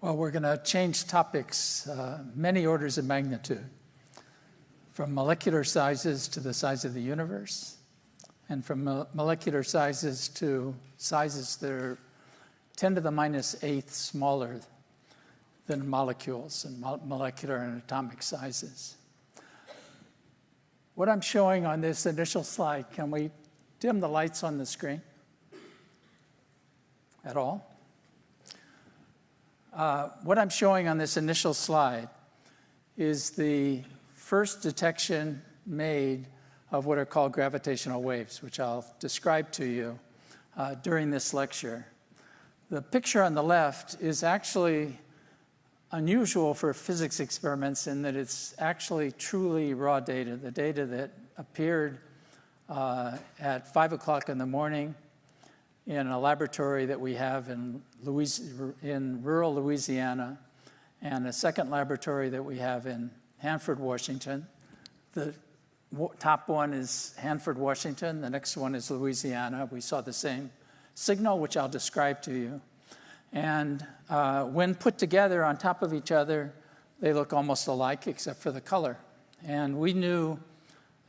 Well, we're going to change topics many orders of magnitude, from molecular sizes to the size of the universe, and from molecular sizes to sizes that are 10 to the minus eighth smaller than molecules and molecular and atomic sizes. What I'm showing on this initial slide, can we dim the lights on the screen at all? What I'm showing on this initial slide is the first detection made of what are called gravitational waves, which I'll describe to you during this lecture. The picture on the left is actually unusual for physics experiments in that it's actually truly raw data, the data that appeared at 5 o'clock in the morning in a laboratory that we have in rural Louisiana, and a second laboratory that we have in Hanford, Washington. The top one is Hanford, Washington. The next one is Louisiana. We saw the same signal, which I'll describe to you. And when put together on top of each other, they look almost alike except for the color. And we knew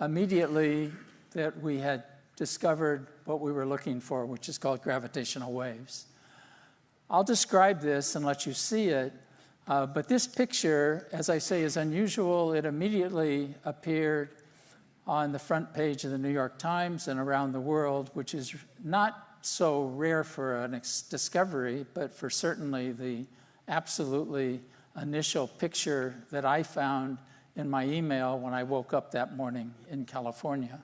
immediately that we had discovered what we were looking for, which is called gravitational waves. I'll describe this and let you see it, but this picture, as I say, is unusual. It immediately appeared on the front page of the New York Times and around the world, which is not so rare for a discovery, but for certainly the absolutely initial picture that I found in my email when I woke up that morning in California.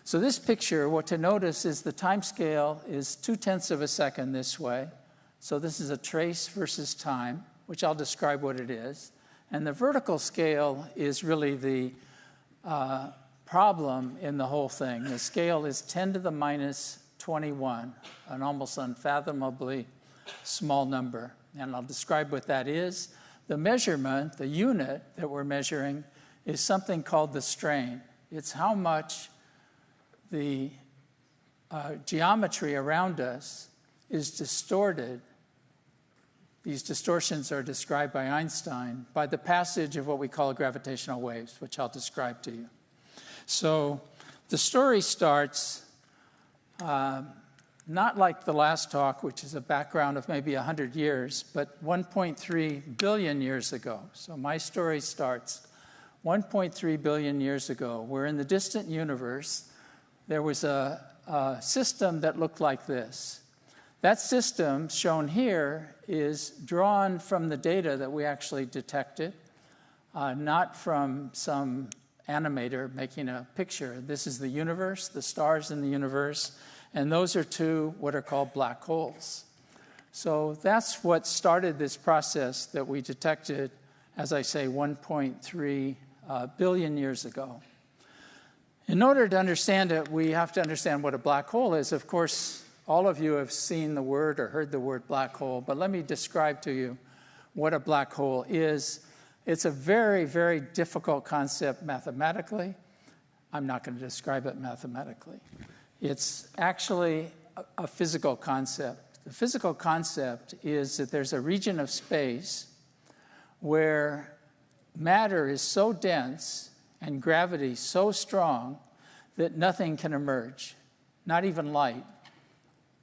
So this picture, what to notice is the time scale is 0.2 of a second this way. So this is a trace versus time, which I'll describe what it is. And the vertical scale is really the problem in the whole thing. The scale is 10 to the minus 21, an almost unfathomably small number. And I'll describe what that is. The measurement, the unit that we're measuring, is something called the strain. It's how much the geometry around us is distorted. These distortions are described by Einstein by the passage of what we call gravitational waves, which I'll describe to you. So the story starts not like the last talk, which is a background of maybe 100 years, but 1.3 billion years ago. So my story starts 1.3 billion years ago. We're in the distant universe. There was a system that looked like this. That system, shown here, is drawn from the data that we actually detected, not from some animator making a picture. This is the universe, the stars in the universe, and those are two what are called black holes. So that's what started this process that we detected, as I say, 1.3 billion years ago. In order to understand it, we have to understand what a black hole is. Of course, all of you have seen the word or heard the word black hole, but let me describe to you what a black hole is. It's a very, very difficult concept mathematically. I'm not going to describe it mathematically. It's actually a physical concept. The physical concept is that there's a region of space where matter is so dense and gravity so strong that nothing can emerge, not even light.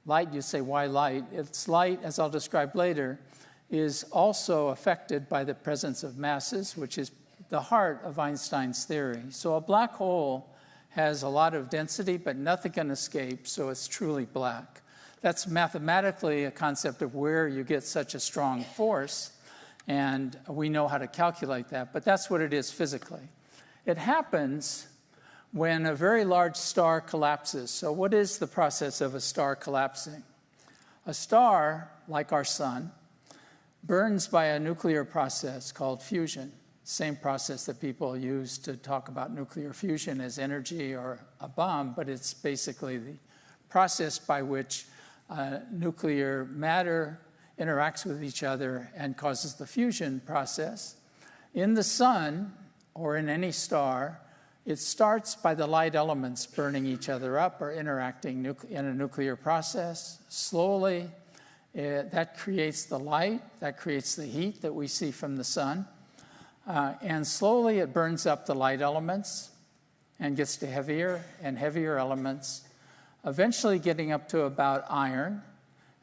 Light, you say, why light? It's light, as I'll describe later, is also affected by the presence of masses, which is the heart of Einstein's theory. So a black hole has a lot of density, but nothing can escape, so it's truly black. That's mathematically a concept of where you get such a strong force, and we know how to calculate that, but that's what it is physically. It happens when a very large star collapses. So what is the process of a star collapsing? A star, like our sun, burns by a nuclear process called fusion. Same process that people use to talk about nuclear fusion as energy or a bomb, but it's basically the process by which nuclear matter interacts with each other and causes the fusion process. In the sun, or in any star, it starts by the light elements burning each other up or interacting in a nuclear process. Slowly, That creates the light, that creates the heat that we see from the sun. And slowly it burns up the light elements and gets to heavier and heavier elements, eventually getting up to about iron.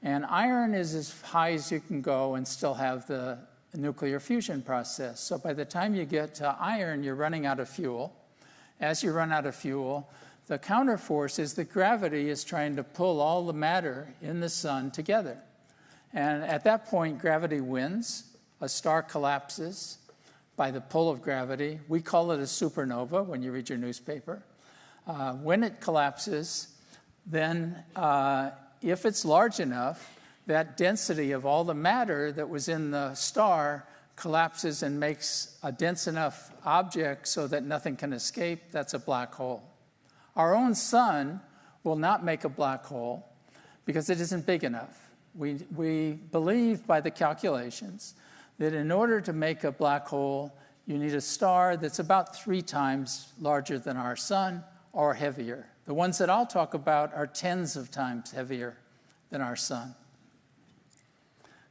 And iron is as high as you can go and still have the nuclear fusion process. So by the time you get to iron, you're running out of fuel. As you run out of fuel, the counterforce is that gravity is trying to pull all the matter in the sun together. And at that point, gravity wins. A star collapses by the pull of gravity. We call it a supernova when you read your newspaper. When it collapses, then if it's large enough, that density of all the matter that was in the star collapses and makes a dense enough object so that nothing can escape. That's a black hole. Our own sun will not make a black hole because it isn't big enough. We believe by the calculations that in order to make a black hole, you need a star that's about 3 times larger than our sun or heavier. The ones that I'll talk about are tens of times heavier than our sun.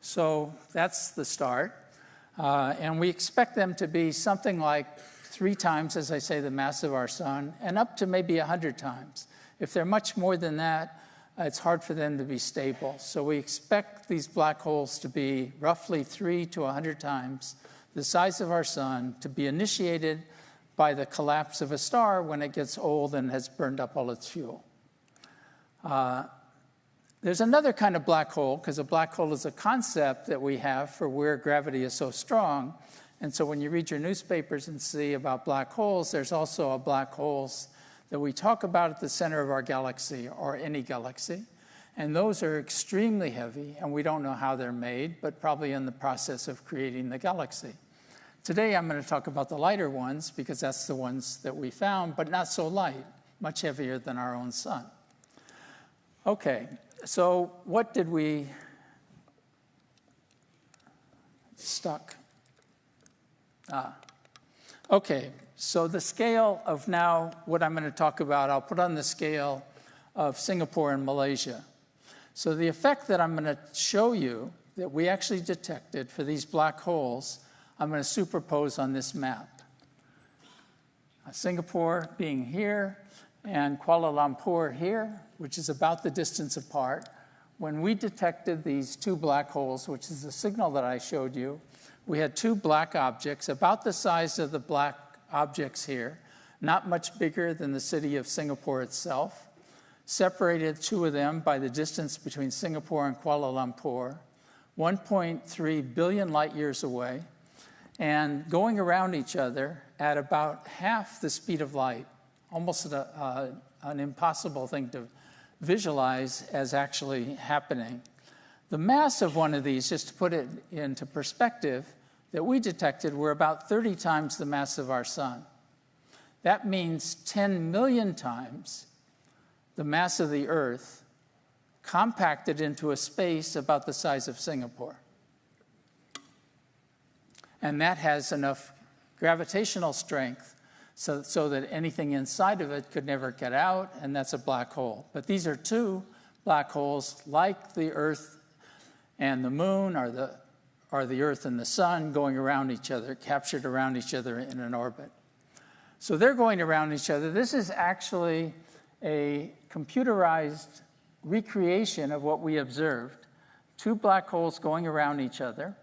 So that's the start. And we expect them to be something like 3 times, as I say, the mass of our sun, and up to maybe 100 times. If they're much more than that, it's hard for them to be stable. So we expect these black holes to be roughly 3 to 100 times the size of our sun, to be initiated by the collapse of a star when it gets old and has burned up all its fuel. There's another kind of black hole, because a black hole is a concept that we have for where gravity is so strong. And so when you read your newspapers and see about black holes, there's also a black holes that we talk about at the center of our galaxy, or any galaxy. And those are extremely heavy, and we don't know how they're made, but probably in the process of creating the galaxy. Today I'm going to talk about the lighter ones, because that's the ones that we found, but not so light, much heavier than our own sun. Okay, so what did we stuck? Okay, so the scale of now what I'm going to talk about, I'll put on the scale of Singapore and Malaysia. So the effect that I'm going to show you that we actually detected for these black holes, I'm going to superpose on this map. Singapore being here and Kuala Lumpur here, which is about the distance apart. When we detected these 2 black holes, which is the signal that I showed you, we had 2 black objects about the size of the black objects here, not much bigger than the city of Singapore itself, separated 2 of them by the distance between Singapore and Kuala Lumpur, 1.3 billion light years away, and going around each other at about half the speed of light, almost an impossible thing to visualize as actually happening. The mass of one of these, just to put it into perspective, that we detected were about 30 times the mass of our sun. That means 10 million times the mass of the Earth compacted into a space about the size of Singapore. And that has enough gravitational strength so that anything inside of it could never get out, and that's a black hole. But these are 2 black holes like the Earth and the Moon, or the Earth and the Sun going around each other, captured around each other in an orbit. So they're going around each other. This is actually a computerized recreation of what we observed. 2 black holes going around each other.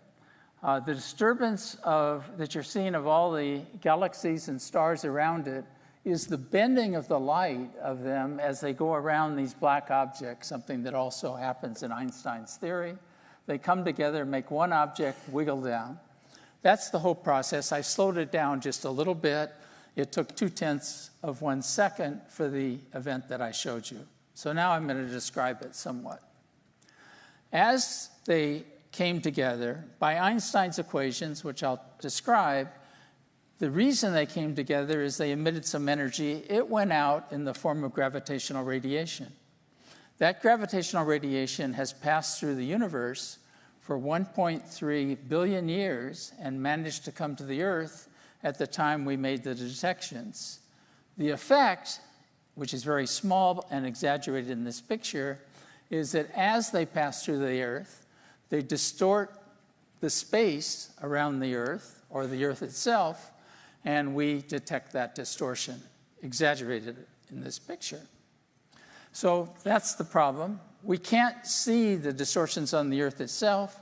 The disturbance that you're seeing of all the galaxies and stars around it is the bending of the light of them as they go around these black objects, something that also happens in Einstein's theory. They come together, make one object wiggle down. That's the whole process. I slowed it down just a little bit. It took 0.2 of 1 second for the event that I showed you. So now I'm going to describe it somewhat. As they came together, by Einstein's equations, which I'll describe, the reason they came together is they emitted some energy. It went out in the form of gravitational radiation. That gravitational radiation has passed through the universe for 1.3 billion years and managed to come to the Earth at the time we made the detections. The effect, which is very small and exaggerated in this picture, is that as they pass through the Earth, They distort the space around the Earth, or the Earth itself, and we detect that distortion, exaggerated in this picture. So that's the problem. We can't see the distortions on the Earth itself,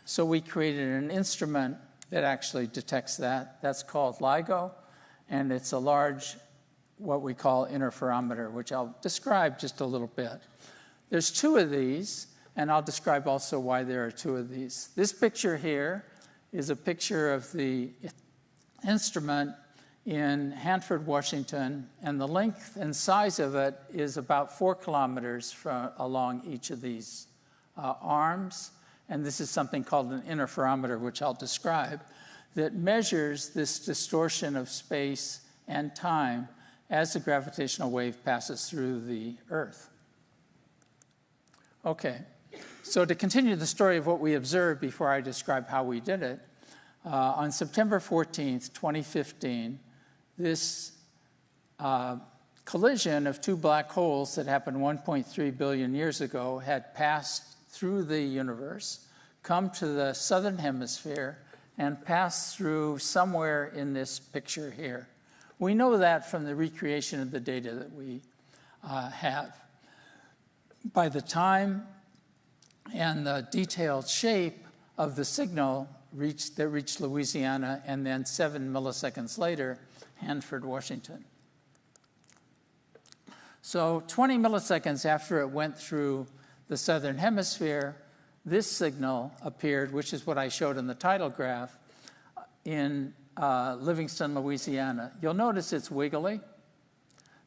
so we created an instrument that actually detects that. That's called LIGO, and it's a large, what we call interferometer, which I'll describe just a little bit. There's two of these, and I'll describe also why there are two of these. This picture here is a picture of the instrument in Hanford, Washington, and the length and size of it is about 4 kilometers along each of these arms. And this is something called an interferometer, which I'll describe, that measures this distortion of space and time as the gravitational wave passes through the Earth. Okay, so to continue the story of what we observed before I describe how we did it, on September 14th, 2015, this collision of two black holes that happened 1.3 billion years ago had passed through the universe, come to the southern hemisphere, and passed through somewhere in this picture here. We know that from the recreation of the data that we have. By the time and the detailed shape of the signal that reached Louisiana, and then 7 milliseconds later, Hanford, Washington. So 20 milliseconds after it went through the southern hemisphere, this signal appeared, which is what I showed in the title graph, in Livingston, Louisiana. You'll notice it's wiggly.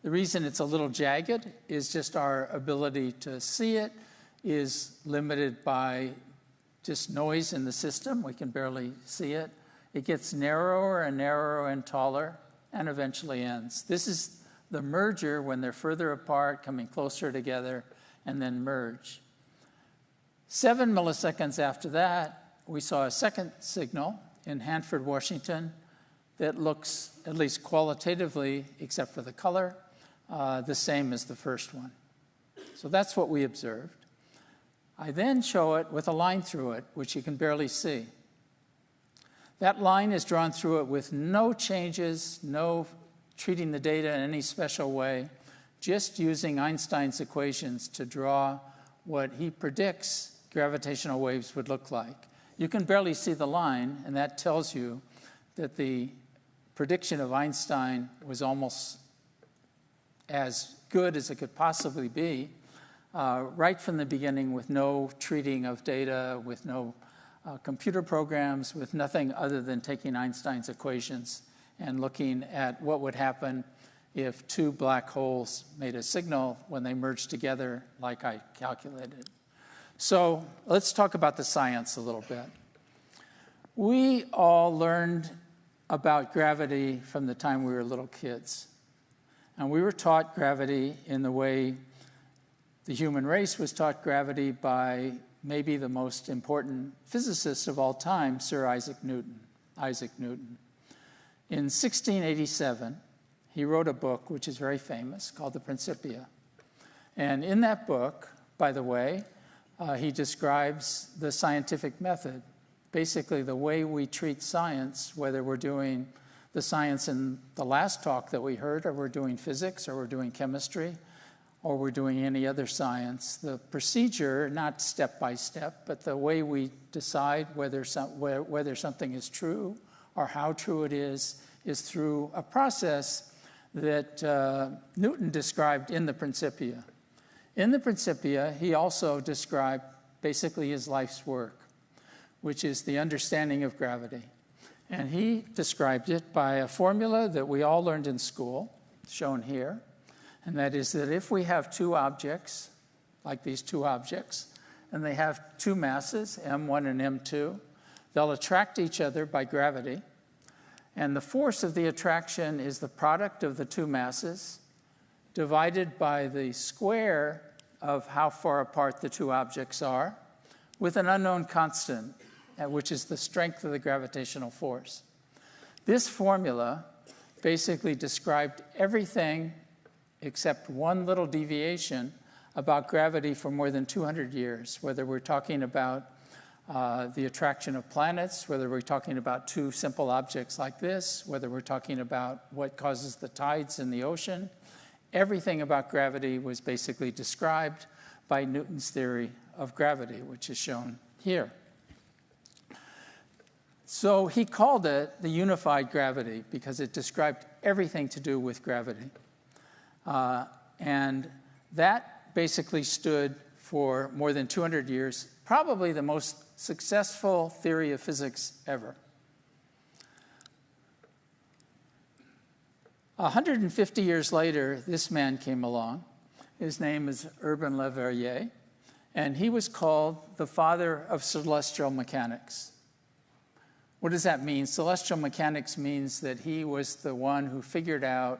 The reason it's a little jagged is just our ability to see it is limited by just noise in the system. We can barely see it. It gets narrower and narrower and taller and eventually ends. This is the merger when they're further apart, coming closer together, and then merge. 7 milliseconds after that, we saw a second signal in Hanford, Washington, that looks, at least qualitatively, except for the color, the same as the first one. So that's what we observed. I then show it with a line through it, which you can barely see. That line is drawn through it with no changes, no treating the data in any special way, just using Einstein's equations to draw what he predicts gravitational waves would look like. You can barely see the line, and that tells you that the prediction of Einstein was almost as good as it could possibly be, right from the beginning, with no treating of data, with no computer programs, with nothing other than taking Einstein's equations and looking at what would happen if two black holes made a signal when they merged together like I calculated. So let's talk about the science a little bit. We all learned about gravity from the time we were little kids. And we were taught gravity in the way the human race was taught gravity by maybe the most important physicist of all time, Sir Isaac Newton. In 1687, he wrote a book which is very famous called the Principia. And in that book, by the way, he describes the scientific method, basically the way we treat science, whether we're doing the science in the last talk that we heard, or we're doing physics, or we're doing chemistry, or we're doing any other science. The procedure, not step by step, but the way we decide whether something is true or how true it is through a process that Newton described in the Principia. In the Principia, he also described basically his life's work, which is the understanding of gravity. And he described it by a formula that we all learned in school, shown here. And that is that if we have two objects, like these two objects, and they have two masses, m1 and m2, they'll attract each other by gravity. And the force of the attraction is the product of the two masses divided by the square of how far apart the two objects are, with an unknown constant, which is the strength of the gravitational force. This formula basically described everything except one little deviation about gravity for more than 200 years, whether we're talking about the attraction of planets, whether we're talking about two simple objects like this, whether we're talking about what causes the tides in the ocean. Everything about gravity was basically described by Newton's theory of gravity, which is shown here. So he called it the unified gravity because it described everything to do with gravity. And that basically stood for more than 200 years, probably the most successful theory of physics ever. 150 years later, this man came along. His name is Urbain Le Verrier, and he was called the father of celestial mechanics. What does that mean? Celestial mechanics means that he was the one who figured out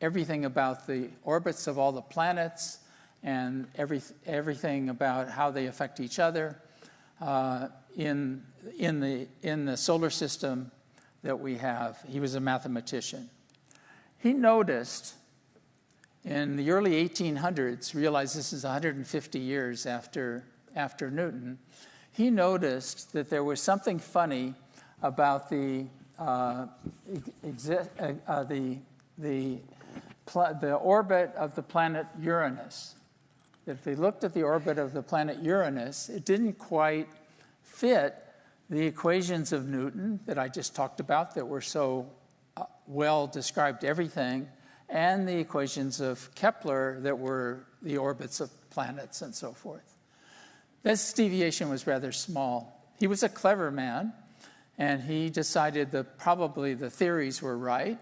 everything about the orbits of all the planets and everything about how they affect each other in the solar system that we have. He was a mathematician. He noticed in the early 1800s, realize this is 150 years after Newton, he noticed that there was something funny about the orbit of the planet Uranus. That if they looked at the orbit of the planet Uranus, it didn't quite fit the equations of Newton that I just talked about that were so well described everything, and the equations of Kepler that were the orbits of planets and so forth. This deviation was rather small. He was a clever man, and he decided that probably the theories were right,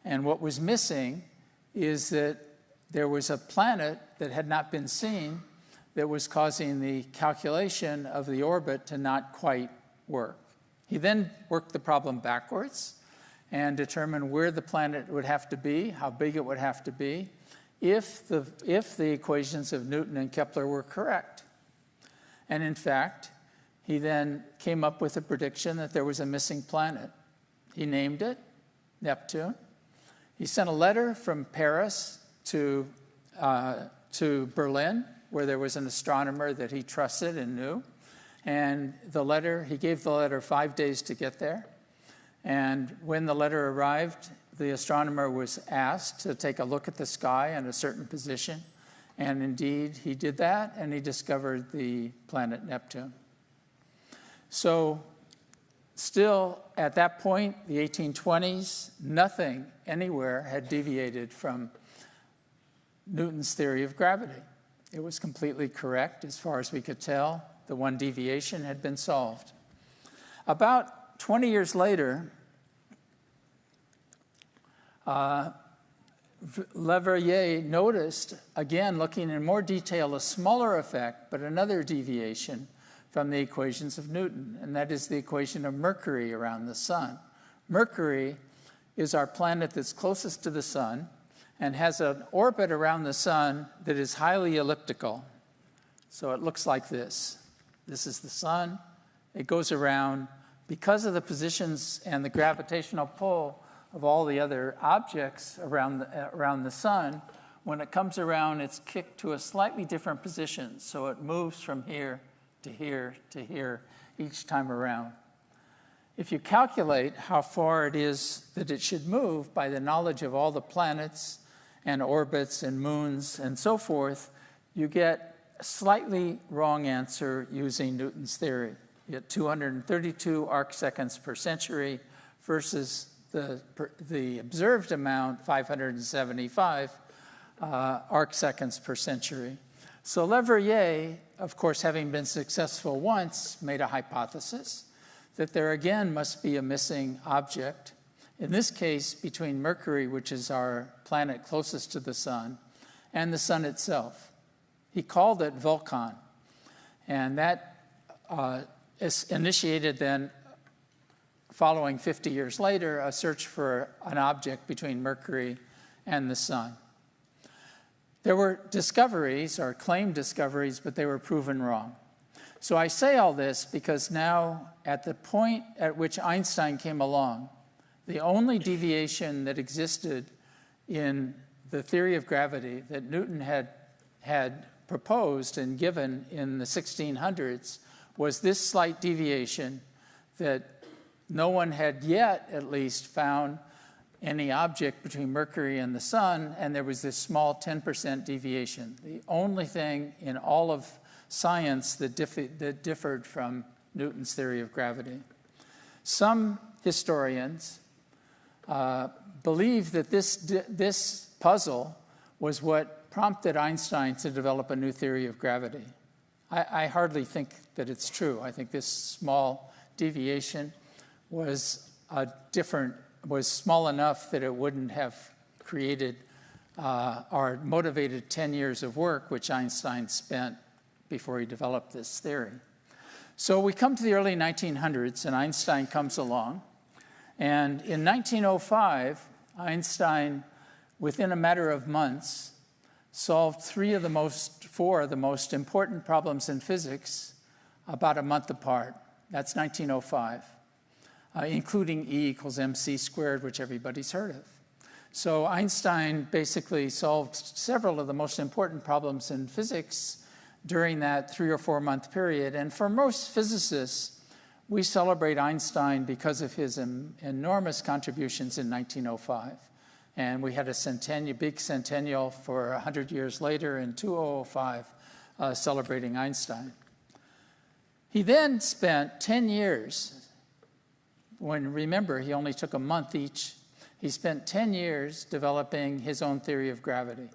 and what was missing is that there was a planet that had not been seen that was causing the calculation of the orbit to not quite work. He then worked the problem backwards and determined where the planet would have to be, how big it would have to be, if the equations of Newton and Kepler were correct. And in fact, he then came up with a prediction that there was a missing planet. He named it Neptune. He sent a letter from Paris to Berlin, where there was an astronomer that he trusted and knew. And he gave the letter 5 days to get there. And when the letter arrived, the astronomer was asked to take a look at the sky in a certain position. And indeed, he did that, and he discovered the planet Neptune. So still, at that point, the 1820s, nothing anywhere had deviated from Newton's theory of gravity. It was completely correct as far as we could tell. The one deviation had been solved. About 20 years later, Le Verrier noticed, again, looking in more detail, a smaller effect, but another deviation from the equations of Newton, and that is the equation of Mercury around the sun. Mercury is our planet that's closest to the sun and has an orbit around the sun that is highly elliptical. So it looks like this. This is the sun. It goes around. Because of the positions and the gravitational pull of all the other objects around the sun, when it comes around, it's kicked to a slightly different position. So it moves from here to here to here each time around. If you calculate how far it is that it should move by the knowledge of all the planets and orbits and moons and so forth, you get a slightly wrong answer using Newton's theory. You get 232 arcseconds per century versus the observed amount, 575 arcseconds per century. So Le Verrier, of course, having been successful once, made a hypothesis that there again must be a missing object, in this case between Mercury, which is our planet closest to the sun, and the sun itself. He called it Vulcan, and that is initiated then, following 50 years later, a search for an object between Mercury and the sun. There were discoveries, or claimed discoveries, but they were proven wrong. So I say all this because now, at the point at which Einstein came along, the only deviation that existed in the theory of gravity that Newton had proposed and given in the 1600s was this slight deviation that no one had yet, at least, found any object between Mercury and the sun, and there was this small 10% deviation. The only thing in all of science that differed from Newton's theory of gravity. Some historians believe that this puzzle was what prompted Einstein to develop a new theory of gravity. I hardly think that it's true. I think this small deviation was small enough that it wouldn't have created or motivated 10 years of work, which Einstein spent before he developed this theory. So we come to the early 1900s, and Einstein comes along. And in 1905, Einstein, within a matter of months, solved four of the most important problems in physics about a month apart. That's 1905, including E = mc squared, which everybody's heard of. So Einstein basically solved several of the most important problems in physics during that 3 or 4 month period. And for most physicists, we celebrate Einstein because of his enormous contributions in 1905. And we had a big centennial for 100 years later in 2005 celebrating Einstein. He then spent 10 years, remember, he only took a month each. He spent 10 years developing his own theory of gravity.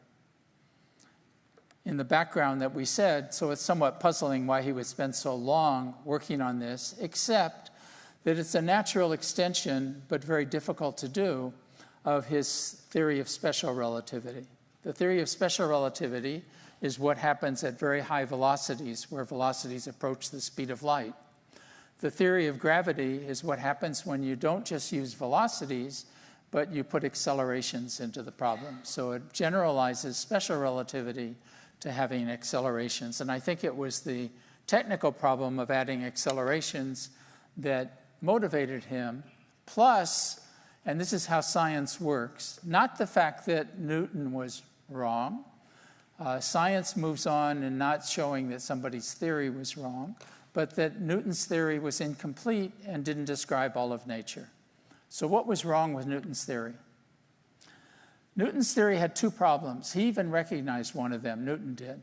In the background that we said, so it's somewhat puzzling why he would spend so long working on this, except that it's a natural extension, but very difficult to do, of his theory of special relativity. The theory of special relativity is what happens at very high velocities, where velocities approach the speed of light. The theory of gravity is what happens when you don't just use velocities, but you put accelerations into the problem. So it generalizes special relativity to having accelerations. And I think it was the technical problem of adding accelerations that motivated him, plus, and this is how science works, not the fact that Newton was wrong. Science moves on in not showing that somebody's theory was wrong, but that Newton's theory was incomplete and didn't describe all of nature. So what was wrong with Newton's theory? Newton's theory had two problems. He even recognized one of them, Newton did.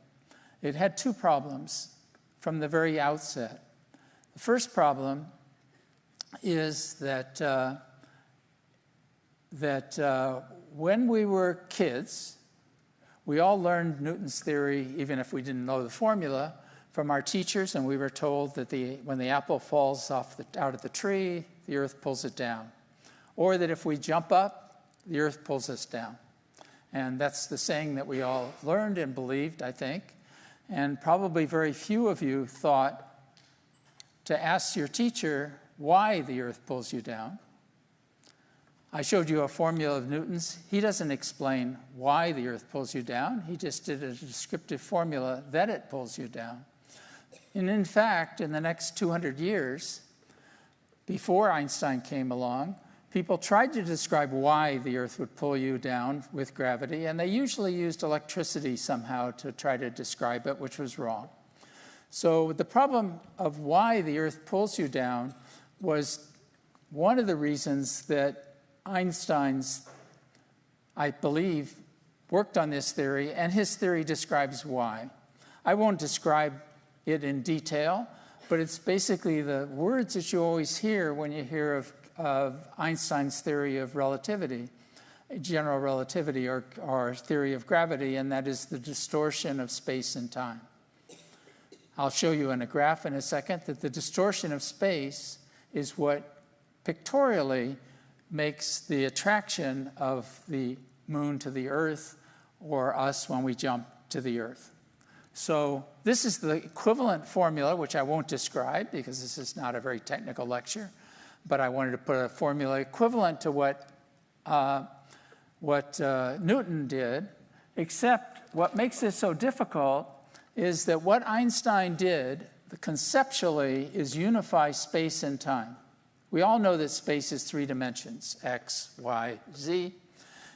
It had two problems from the very outset. The first problem is that when we were kids, we all learned Newton's theory, even if we didn't know the formula, from our teachers, and we were told that when the apple falls out of the tree, the earth pulls it down. Or that if we jump up, the earth pulls us down. And that's the saying that we all learned and believed, I think. And probably very few of you thought to ask your teacher why the earth pulls you down. I showed you a formula of Newton's. He doesn't explain why the earth pulls you down. He just did a descriptive formula that it pulls you down. And in fact, in the next 200 years, before Einstein came along, people tried to describe why the earth would pull you down with gravity, and they usually used electricity somehow to try to describe it, which was wrong. So the problem of why the earth pulls you down was one of the reasons that Einstein's, I believe, worked on this theory, and his theory describes why. I won't describe it in detail, but it's basically the words that you always hear when you hear of Einstein's theory of relativity, general relativity, or theory of gravity, and that is the distortion of space and time. I'll show you in a graph in a second that the distortion of space is what pictorially makes the attraction of the moon to the earth, or us when we jump to the earth. So this is the equivalent formula, which I won't describe because this is not a very technical lecture, but I wanted to put a formula equivalent to what Newton did, except what makes this so difficult is that what Einstein did conceptually is unify space and time. We all know that space is 3 dimensions, x, y, z,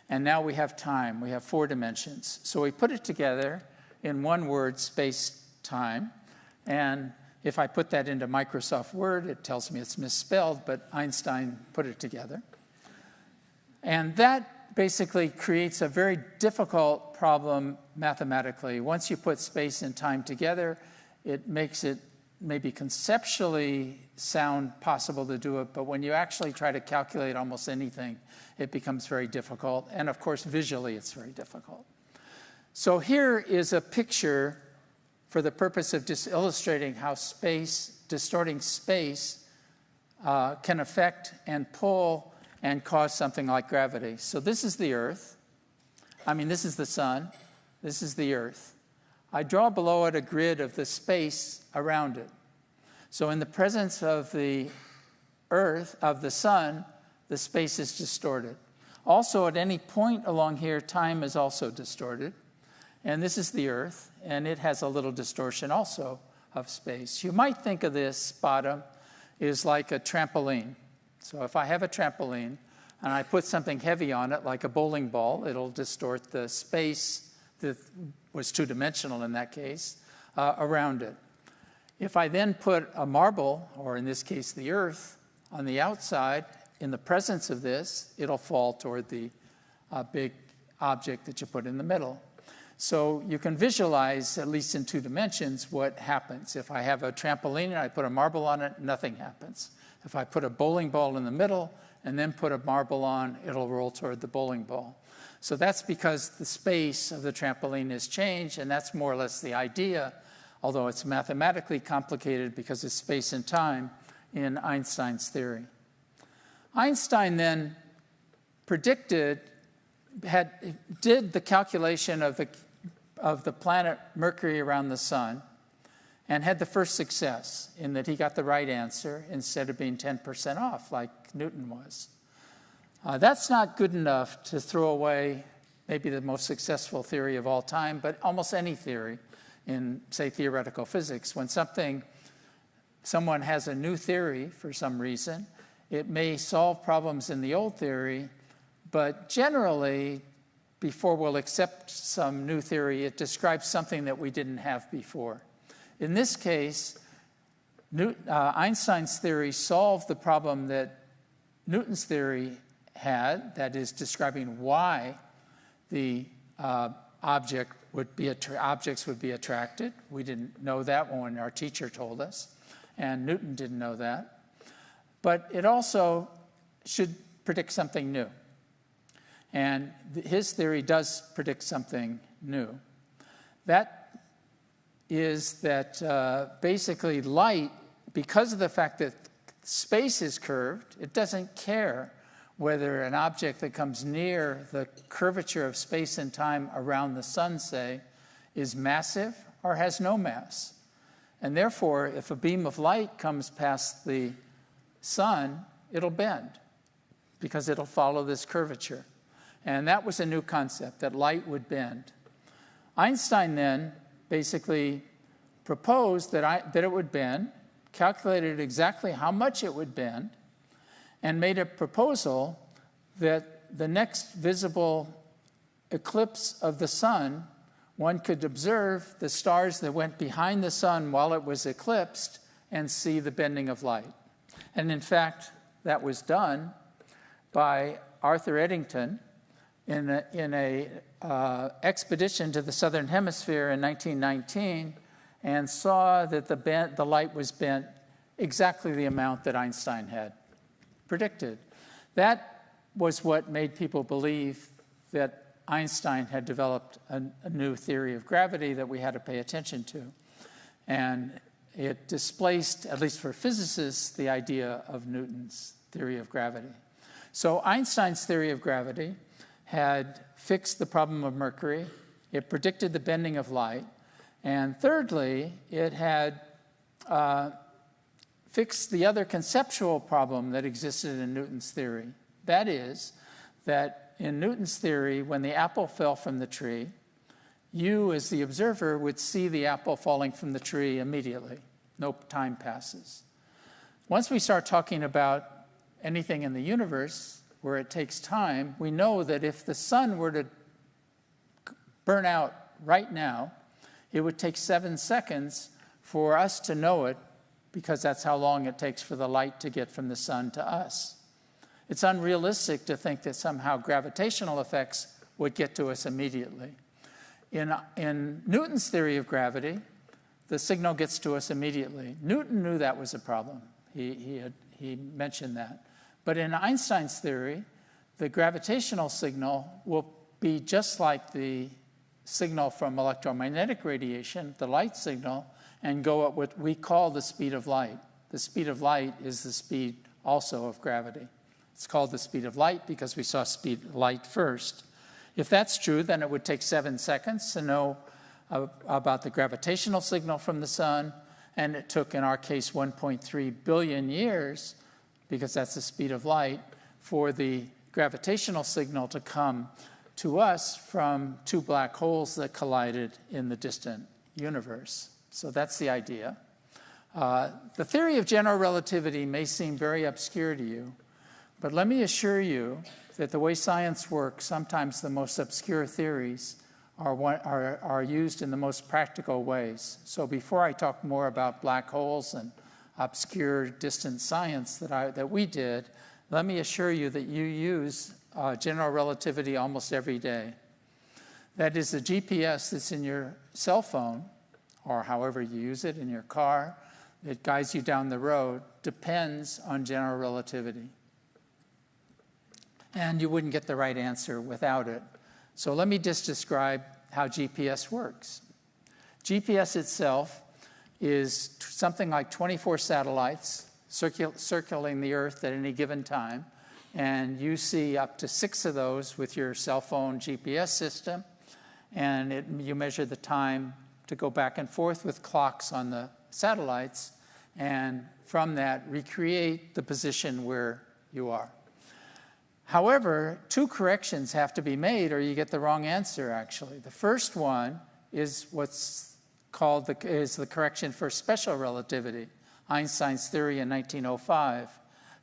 and now we have time. We have 4 dimensions. So we put it together in one word, space-time, and If I put that into Microsoft Word, it tells me it's misspelled, but Einstein put it together. And that basically creates a very difficult problem mathematically. Once you put space and time together, it makes it maybe conceptually sound possible to do it, but when you actually try to calculate almost anything, it becomes very difficult. And of course, visually, it's very difficult. So here is a picture for the purpose of just illustrating how distorting space can affect and pull and cause something like gravity. So this is the Earth. This is the sun. This is the Earth. I draw below it a grid of the space around it. So in the presence of the Earth, of the sun, the space is distorted. Also, at any point along here, time is also distorted. And this is the Earth, and it has a little distortion also of space. You might think of this bottom is like a trampoline. So if I have a trampoline and I put something heavy on it, like a bowling ball, it'll distort the space that was two-dimensional in that case, around it. If I then put a marble, or in this case the Earth, on the outside, in the presence of this, it'll fall toward the big object that you put in the middle. So you can visualize, at least in 2 dimensions, what happens. If I have a trampoline and I put a marble on it, nothing happens. If I put a bowling ball in the middle and then put a marble on, it'll roll toward the bowling ball. So that's because the space of the trampoline has changed, and that's more or less the idea, although it's mathematically complicated because it's space and time in Einstein's theory. Einstein then did the calculation of the planet Mercury around the sun and had the first success in that he got the right answer instead of being 10% off like Newton was. That's not good enough to throw away maybe the most successful theory of all time, but almost any theory in, say, theoretical physics. When someone has a new theory for some reason, it may solve problems in the old theory, but generally, before we'll accept some new theory, it describes something that we didn't have before. In this case, Einstein's theory solved the problem that Newton's theory had, that is describing why the objects would be attracted. We didn't know that when our teacher told us, and Newton didn't know that. But it also should predict something new. And his theory does predict something new. That is that basically light, because of the fact that space is curved, it doesn't care whether an object that comes near the curvature of space and time around the sun, say, is massive or has no mass. And therefore, if a beam of light comes past the sun, it'll bend because it'll follow this curvature. And that was a new concept, that light would bend. Einstein then basically proposed that it would bend, calculated exactly how much it would bend, and made a proposal that the next visible eclipse of the sun, one could observe the stars that went behind the sun while it was eclipsed and see the bending of light. And in fact, that was done by Arthur Eddington in an expedition to the southern hemisphere in 1919, and saw that the light was bent exactly the amount that Einstein had predicted. That was what made people believe that Einstein had developed a new theory of gravity that we had to pay attention to. And it displaced, at least for physicists, the idea of Newton's theory of gravity. So Einstein's theory of gravity had fixed the problem of Mercury. It predicted the bending of light. And thirdly, it had fixed the other conceptual problem that existed in Newton's theory. That is, that in Newton's theory, when the apple fell from the tree, you, as the observer, would see the apple falling from the tree immediately. No time passes. Once we start talking about anything in the universe where it takes time, we know that if the sun were to burn out right now, it would take 7 seconds for us to know it because that's how long it takes for the light to get from the sun to us. It's unrealistic to think that somehow gravitational effects would get to us immediately. In Newton's theory of gravity, the signal gets to us immediately. Newton knew that was a problem. He mentioned that. But in Einstein's theory, the gravitational signal will be just like the signal from electromagnetic radiation, the light signal, and go at what we call the speed of light. The speed of light is the speed also of gravity. It's called the speed of light because we saw light first. If that's true, then it would take 7 seconds to know about the gravitational signal from the sun, and it took, in our case, 1.3 billion years, because that's the speed of light, for the gravitational signal to come to us from two black holes that collided in the distant universe. So that's the idea. The theory of general relativity may seem very obscure to you, but let me assure you that the way science works, sometimes the most obscure theories are used in the most practical ways. So before I talk more about black holes and obscure distant science that we did, let me assure you that you use general relativity almost every day. That is, the GPS that's in your cell phone, or however you use it in your car, that guides you down the road, depends on general relativity. And you wouldn't get the right answer without it. So let me just describe how GPS works. GPS itself is something like 24 satellites circling the Earth at any given time. And you see up to 6 of those with your cell phone GPS system. And you measure the time to go back and forth with clocks on the satellites. And from that, recreate the position where you are. However, 2 corrections have to be made or you get the wrong answer, actually. The first one is what's called the correction for special relativity, Einstein's theory in 1905.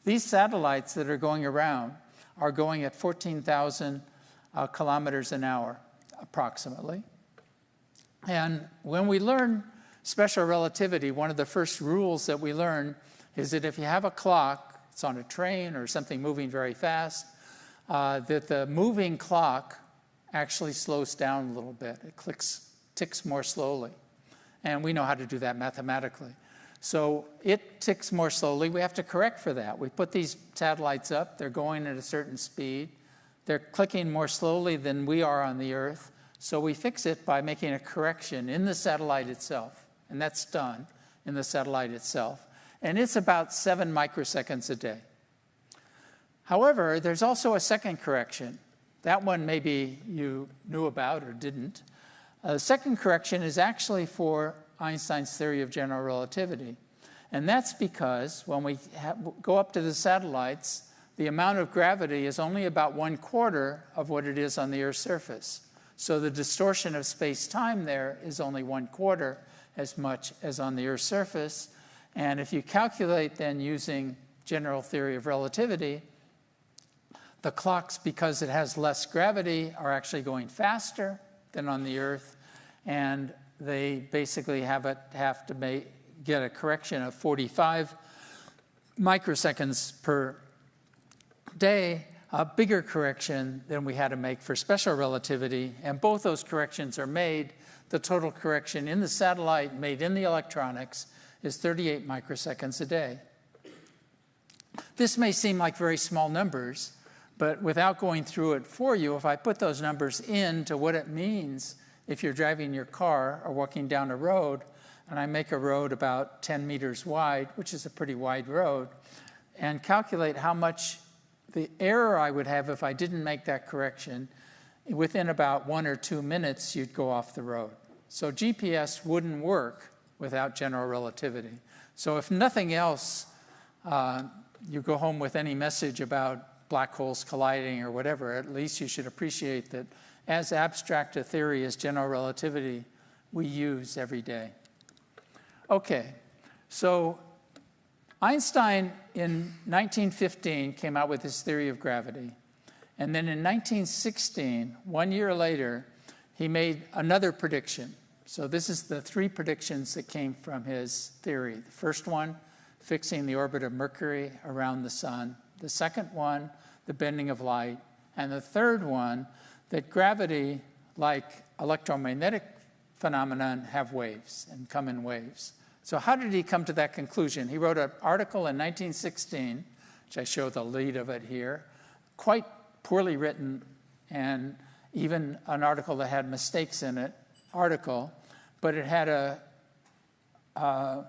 These satellites that are going around are going at 14,000 kilometers an hour, approximately. And when we learn special relativity, one of the first rules that we learn is that if you have a clock, it's on a train or something moving very fast, that the moving clock actually slows down a little bit. It ticks more slowly. And we know how to do that mathematically. So it ticks more slowly. We have to correct for that. We put these satellites up. They're going at a certain speed. They're clicking more slowly than we are on the Earth. So we fix it by making a correction in the satellite itself. And that's done in the satellite itself. And it's about 7 microseconds a day. However, there's also a second correction. That one maybe you knew about or didn't. The second correction is actually for Einstein's theory of general relativity. And that's because when we go up to the satellites, the amount of gravity is only about 1/4 of what it is on the Earth's surface. So the distortion of space-time there is only 1/4 as much as on the Earth's surface. And if you calculate then using general theory of relativity, the clocks, because it has less gravity, are actually going faster than on the Earth. And they basically have to get a correction of 45 microseconds per day, a bigger correction than we had to make for special relativity. And both those corrections are made. The total correction in the satellite made in the electronics is 38 microseconds a day. This may seem like very small numbers, but without going through it for you, if I put those numbers into what it means if you're driving your car or walking down a road, and I make a road about 10 meters wide, which is a pretty wide road, and calculate how much the error I would have if I didn't make that correction, within about 1 or 2 minutes, you'd go off the road. So GPS wouldn't work without general relativity. So if nothing else, you go home with any message about black holes colliding or whatever, at least you should appreciate that as abstract a theory as general relativity we use every day. Okay, so Einstein in 1915 came out with his theory of gravity. And then in 1916, 1 year later, he made another prediction. So this is the 3 predictions that came from his theory. The first one fixing the orbit of Mercury around the sun. The second one, the bending of light. And the third one, that gravity, like electromagnetic phenomenon, have waves and come in waves. So how did he come to that conclusion? He wrote an article in 1916, which I show the lead of it here, quite poorly written, and even an article that had mistakes in it, but it had the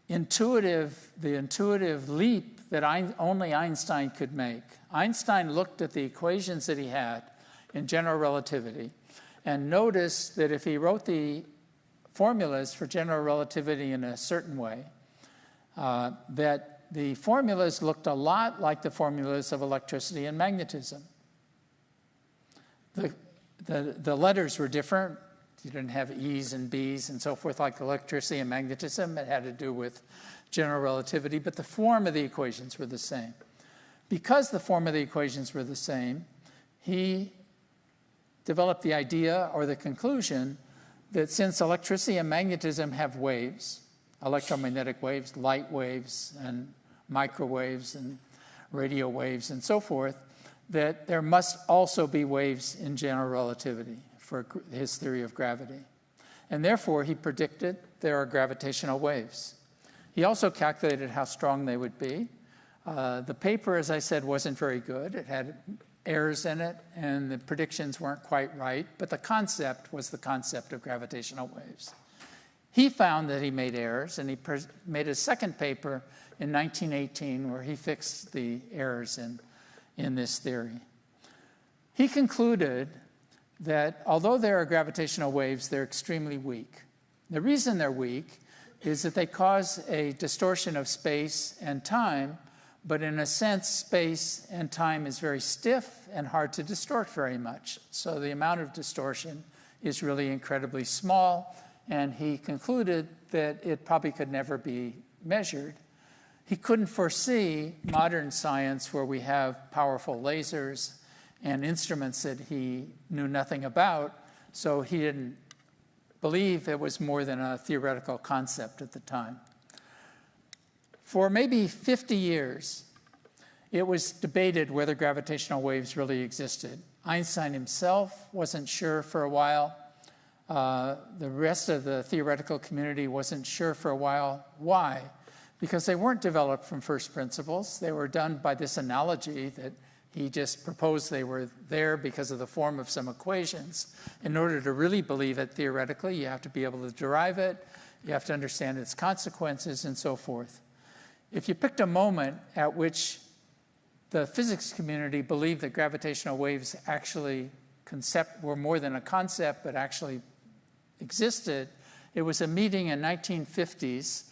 intuitive leap that only Einstein could make. Einstein looked at the equations that he had in general relativity and noticed that if he wrote the formulas for general relativity in a certain way, that the formulas looked a lot like the formulas of electricity and magnetism. The letters were different. You didn't have E's and B's and so forth like electricity and magnetism. It had to do with general relativity, but the form of the equations were the same. Because the form of the equations were the same, he developed the idea or the conclusion that since electricity and magnetism have waves, electromagnetic waves, light waves, and microwaves, and radio waves, and so forth, that there must also be waves in general relativity for his theory of gravity. And therefore, he predicted there are gravitational waves. He also calculated how strong they would be. The paper, as I said, wasn't very good. It had errors in it, and the predictions weren't quite right, but the concept was the concept of gravitational waves. He found that he made errors, and he made a second paper in 1918 where he fixed the errors in this theory. He concluded that although there are gravitational waves, they're extremely weak. The reason they're weak is that they cause a distortion of space and time, but in a sense, space and time is very stiff and hard to distort very much. So the amount of distortion is really incredibly small, and he concluded that it probably could never be measured. He couldn't foresee modern science where we have powerful lasers and instruments that he knew nothing about, so he didn't believe it was more than a theoretical concept at the time. For maybe 50 years, it was debated whether gravitational waves really existed. Einstein himself wasn't sure for a while. The rest of the theoretical community wasn't sure for a while. Why? Because they weren't developed from first principles. They were done by this analogy that he just proposed they were there because of the form of some equations. In order to really believe it theoretically, you have to be able to derive it, you have to understand its consequences, and so forth. If you picked a moment at which the physics community believed that gravitational waves actually were more than a concept, but actually existed, it was a meeting in 1950s.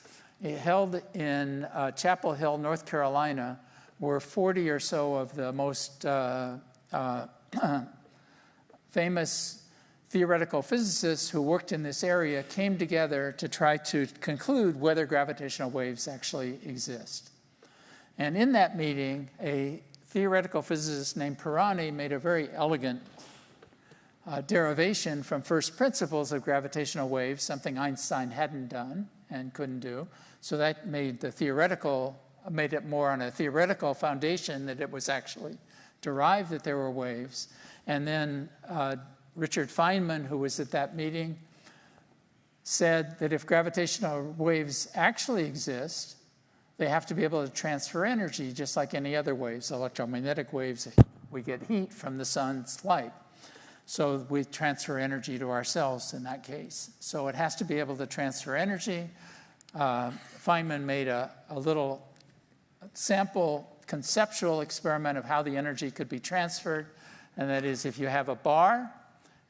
It held in Chapel Hill, North Carolina, where 40 or so of the most famous theoretical physicists who worked in this area came together to try to conclude whether gravitational waves actually exist. And in that meeting, a theoretical physicist named Pirani made a very elegant derivation from first principles of gravitational waves, something Einstein hadn't done and couldn't do. So that made it more on a theoretical foundation that it was actually derived that there were waves. And then Richard Feynman, who was at that meeting, said that if gravitational waves actually exist, they have to be able to transfer energy just like any other waves. Electromagnetic waves, we get heat from the sun's light. So we transfer energy to ourselves in that case. So it has to be able to transfer energy. Feynman made a little sample conceptual experiment of how the energy could be transferred. And that is, if you have a bar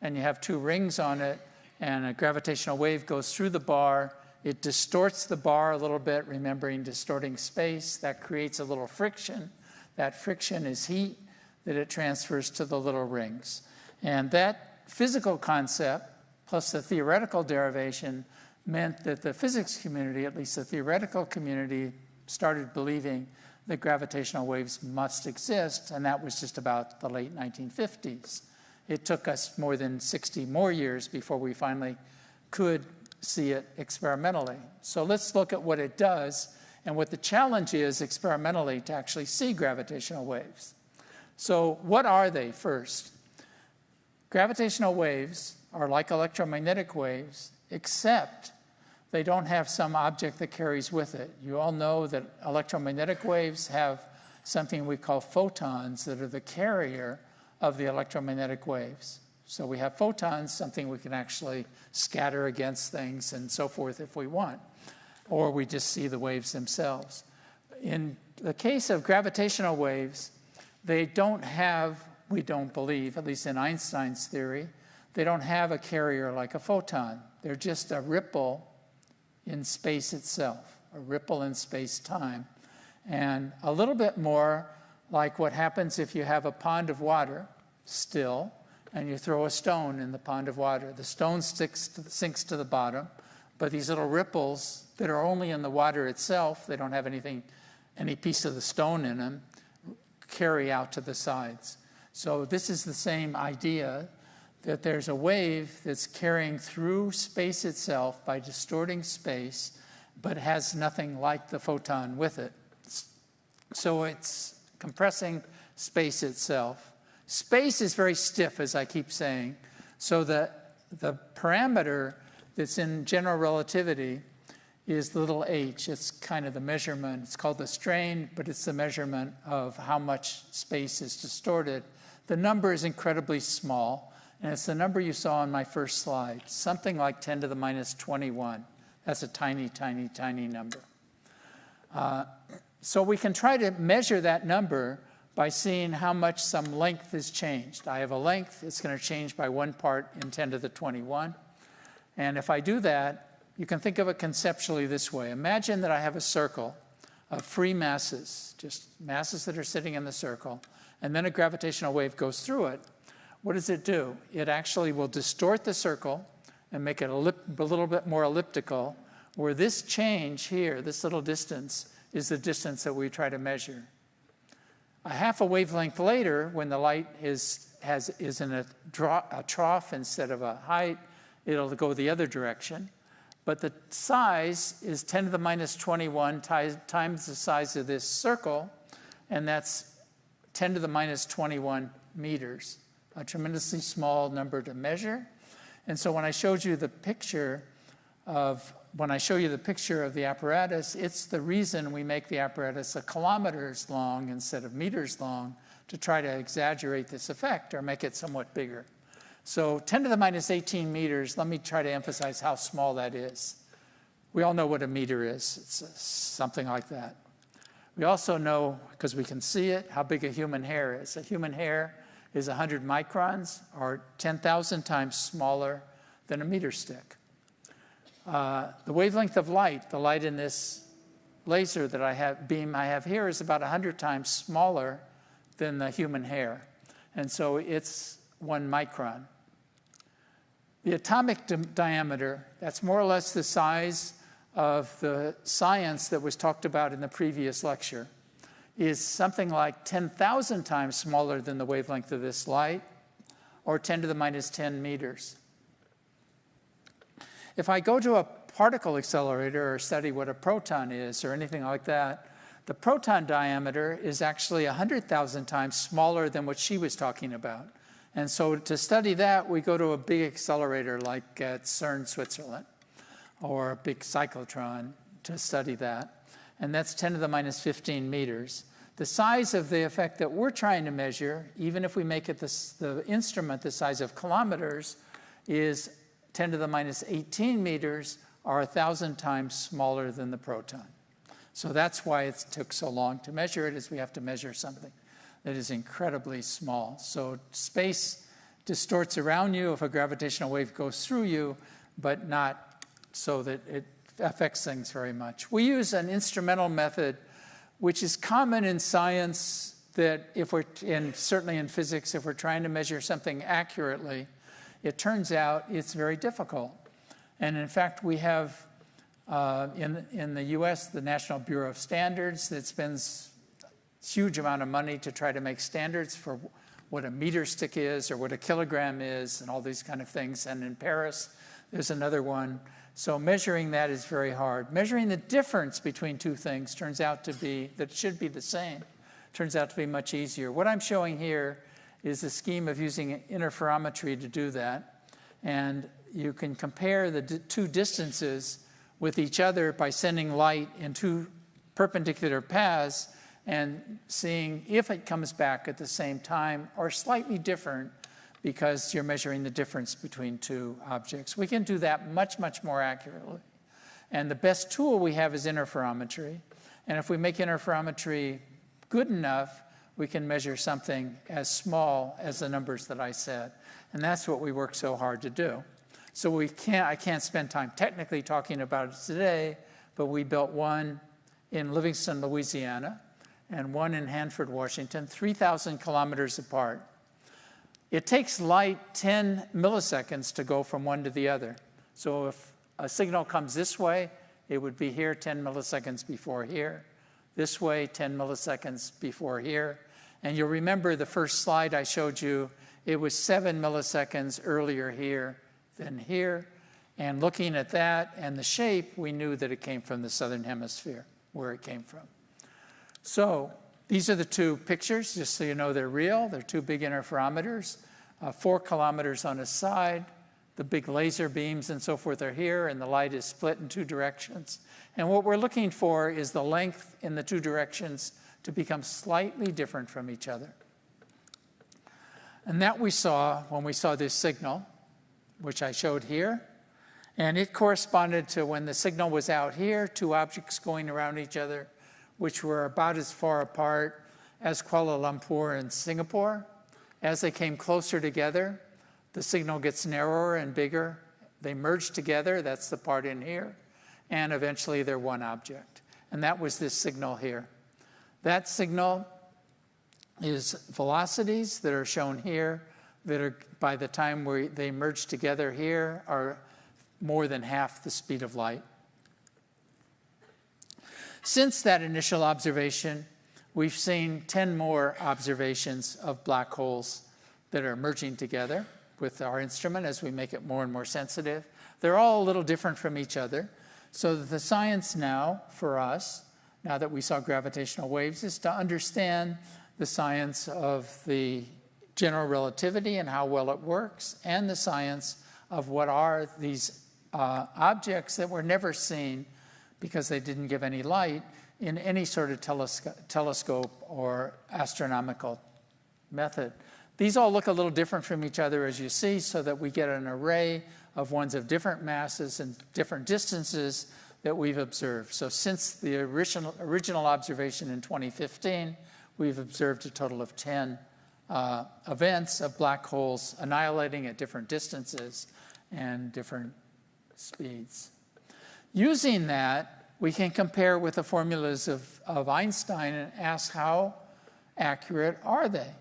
and you have two rings on it and a gravitational wave goes through the bar, it distorts the bar a little bit, remembering distorting space. That creates a little friction. That friction is heat that it transfers to the little rings. And that physical concept plus the theoretical derivation meant that the physics community, at least the theoretical community, started believing that gravitational waves must exist, and that was just about the late 1950s. It took us more than 60 more years before we finally could see it experimentally. So let's look at what it does And what the challenge is experimentally to actually see gravitational waves. So what are they first? Gravitational waves are like electromagnetic waves, except they don't have some object that carries with it. You all know that electromagnetic waves have something we call photons that are the carrier of the electromagnetic waves. So we have photons, something we can actually scatter against things and so forth if we want, or we just see the waves themselves. In the case of gravitational waves, they don't have, we don't believe, at least in Einstein's theory, they don't have a carrier like a photon. They're just a ripple in space itself, a ripple in space-time, and a little bit more like what happens if you have a pond of water still, and you throw a stone in the pond of water. The stone sinks to the bottom, but these little ripples that are only in the water itself, they don't have any piece of the stone in them, carry out to the sides. So this is the same idea, that there's a wave that's carrying through space itself by distorting space, but has nothing like the photon with it. So it's compressing space itself. Space is very stiff, as I keep saying, so that the parameter that's in general relativity is the little h. It's kind of the measurement. It's called the strain, but it's the measurement of how much space is distorted. The number is incredibly small, and it's the number you saw on my first slide, something like 10 to the minus 21. That's a tiny, tiny, tiny number. So we can try to measure that number by seeing how much some length has changed. I have a length, it's going to change by 1 part in 10 to the 21. And if I do that, you can think of it conceptually this way. Imagine that I have a circle of free masses, just masses that are sitting in the circle, and then a gravitational wave goes through it. What does it do? It actually will distort the circle and make it a little bit more elliptical, where this change here, this little distance, is the distance that we try to measure. A half a wavelength later, when the light is in a trough instead of a height, it'll go the other direction. But the size is 10 to the minus 21 times the size of this circle, and that's 10 to the minus 21 meters, a tremendously small number to measure. And so when I showed you the picture of the apparatus, it's the reason we make the apparatus a kilometers long instead of meters long, to try to exaggerate this effect or make it somewhat bigger. So 10 to the minus 18 meters, let me try to emphasize how small that is. We all know what a meter is. It's something like that. We also know, because we can see it, how big a human hair is. A human hair is 100 microns, or 10,000 times smaller than a meter stick. The wavelength of light, the light in this laser that I have here, is about 100 times smaller than the human hair. And so it's 1 micron. The atomic diameter, that's more or less the size of the science that was talked about in the previous lecture, is something like 10,000 times smaller than the wavelength of this light, or 10 to the minus 10 meters. If I go to a particle accelerator or study what a proton is or anything like that, the proton diameter is actually 100,000 times smaller than what she was talking about. And so to study that, we go to a big accelerator like at CERN, Switzerland, or a big cyclotron to study that. And that's 10 to the minus 15 meters. The size of the effect that we're trying to measure, even if we make it the instrument the size of kilometers, is 10 to the minus 18 meters, or 1,000 times smaller than the proton. So that's why it took so long to measure it, is we have to measure something that is incredibly small. So space distorts around you if a gravitational wave goes through you, but not so that it affects things very much. We use an instrumental method, which is common in science, that if we're, certainly in physics, if we're trying to measure something accurately, it turns out it's very difficult. And in fact, we have in the US, the National Bureau of Standards that spends a huge amount of money to try to make standards for what a meter stick is or what a kilogram is and all these kind of things. And in Paris, There's another one. So measuring that is very hard. Measuring the difference between two things turns out to be, that should be the same, turns out to be much easier. What I'm showing here is a scheme of using interferometry to do that. And you can compare the two distances with each other by sending light in two perpendicular paths and seeing if it comes back at the same time or slightly different because you're measuring the difference between two objects. We can do that much, much more accurately. And the best tool we have is interferometry. And if we make interferometry good enough, we can measure something as small as the numbers that I said. And that's what we work so hard to do. So I can't spend time technically talking about it today, but we built one in Livingston, Louisiana, and one in Hanford, Washington, 3,000 kilometers apart. It takes light 10 milliseconds to go from one to the other. So if a signal comes this way, it would be here 10 milliseconds before here. This way, 10 milliseconds before here. And you'll remember the first slide I showed you, it was 7 milliseconds earlier here than here. And looking at that and the shape, we knew that it came from the southern hemisphere, where it came from. So these are the two pictures, just so you know they're real. They're two big interferometers, 4 kilometers on a side. The big laser beams and so forth are here, and the light is split in two directions. And what we're looking for is the length in the two directions to become slightly different from each other. And that we saw when we saw this signal, which I showed here. And it corresponded to when the signal was out here, two objects going around each other, which were about as far apart as Kuala Lumpur and Singapore. As they came closer together, the signal gets narrower and bigger. They merge together, that's the part in here, and eventually they're one object. And that was this signal here. That signal is velocities that are shown here that are, by the time they merge together here, are more than half the speed of light. Since that initial observation, we've seen 10 more observations of black holes that are merging together with our instrument as we make it more and more sensitive. They're all a little different from each other. So the science now, for us, now that we saw gravitational waves, is to understand the science of the general relativity and how well it works, and the science of what are these objects that were never seen because they didn't give any light in any sort of telescope or astronomical method. These all look a little different from each other, as you see, so that we get an array of ones of different masses and different distances that we've observed. So since the original observation in 2015, we've observed a total of 10 events of black holes annihilating at different distances and different speeds. Using that, we can compare with the formulas of Einstein and ask how accurate are they?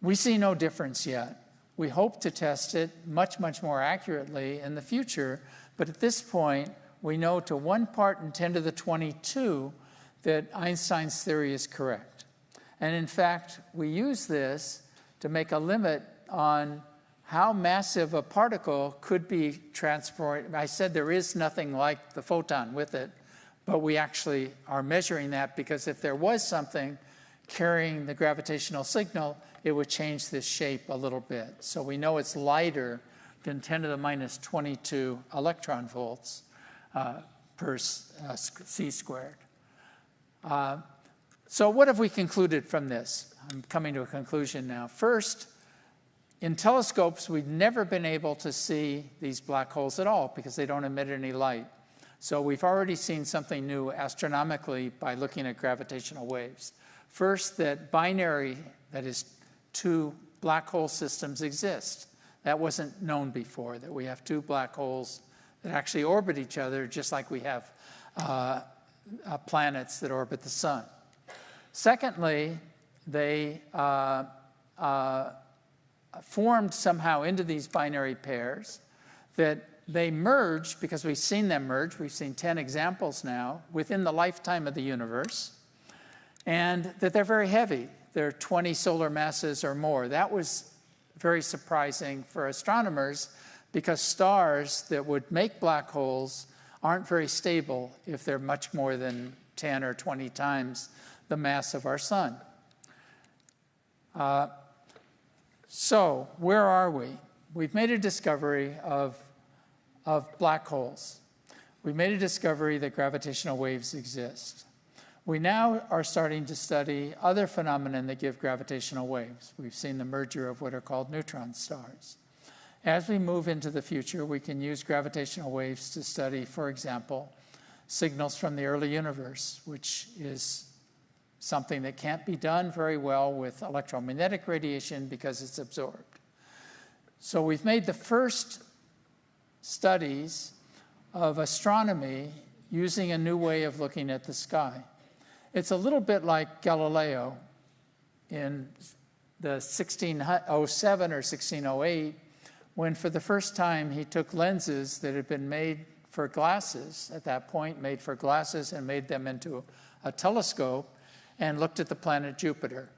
We see no difference yet. We hope to test it much, much more accurately in the future, but at this point, we know to 1 part in 10 to the 22 that Einstein's theory is correct. And in fact, we use this to make a limit on how massive a particle could be transported. I said there is nothing like the photon with it, but we actually are measuring that because if there was something carrying the gravitational signal, it would change this shape a little bit. So we know it's lighter than 10 to the minus 22 electron volts per c squared. So what have we concluded from this? I'm coming to a conclusion now. First, in telescopes, we've never been able to see these black holes at all because they don't emit any light. So we've already seen something new astronomically by looking at gravitational waves. First, that binary, that is, two black hole systems exist. That wasn't known before, that we have two black holes that actually orbit each other just like we have planets that orbit the sun. Secondly, they formed somehow into these binary pairs, that they merged, because we've seen them merge, we've seen 10 examples now, within the lifetime of the universe, and that they're very heavy. They're 20 solar masses or more. That was very surprising for astronomers because stars that would make black holes aren't very stable if they're much more than 10 or 20 times the mass of our sun. So where are we? We've made a discovery of black holes. We made a discovery that gravitational waves exist. We now are starting to study other phenomena that give gravitational waves. We've seen the merger of what are called neutron stars. As we move into the future, we can use gravitational waves to study, for example, signals from the early universe, which is something that can't be done very well with electromagnetic radiation because it's absorbed. So we've made the first studies of astronomy using a new way of looking at the sky. It's a little bit like Galileo in the 1607 or 1608, when for the first time he took lenses that had been made for glasses, at that point made for glasses, and made them into a telescope and looked at the planet Jupiter.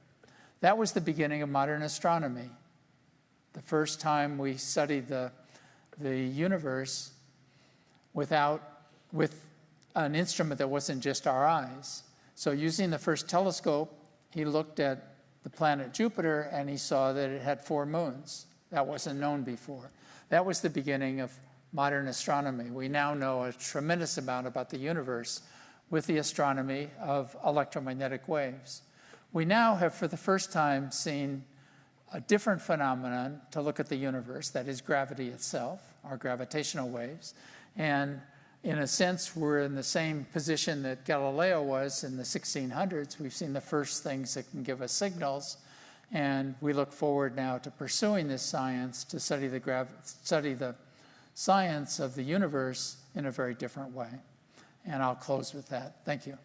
That was the beginning of modern astronomy. The first time we studied the universe with an instrument that wasn't just our eyes. So using the first telescope, he looked at the planet Jupiter and he saw that it had 4 moons. That wasn't known before. That was the beginning of modern astronomy. We now know a tremendous amount about the universe with the astronomy of electromagnetic waves. We now have, for the first time, seen a different phenomenon to look at the universe, that is gravity itself, our gravitational waves. And in a sense, we're in the same position that Galileo was in the 1600s. We've seen the first things that can give us signals, and we look forward now to pursuing this science to study the science of the universe in a very different way. And I'll close with that. Thank you.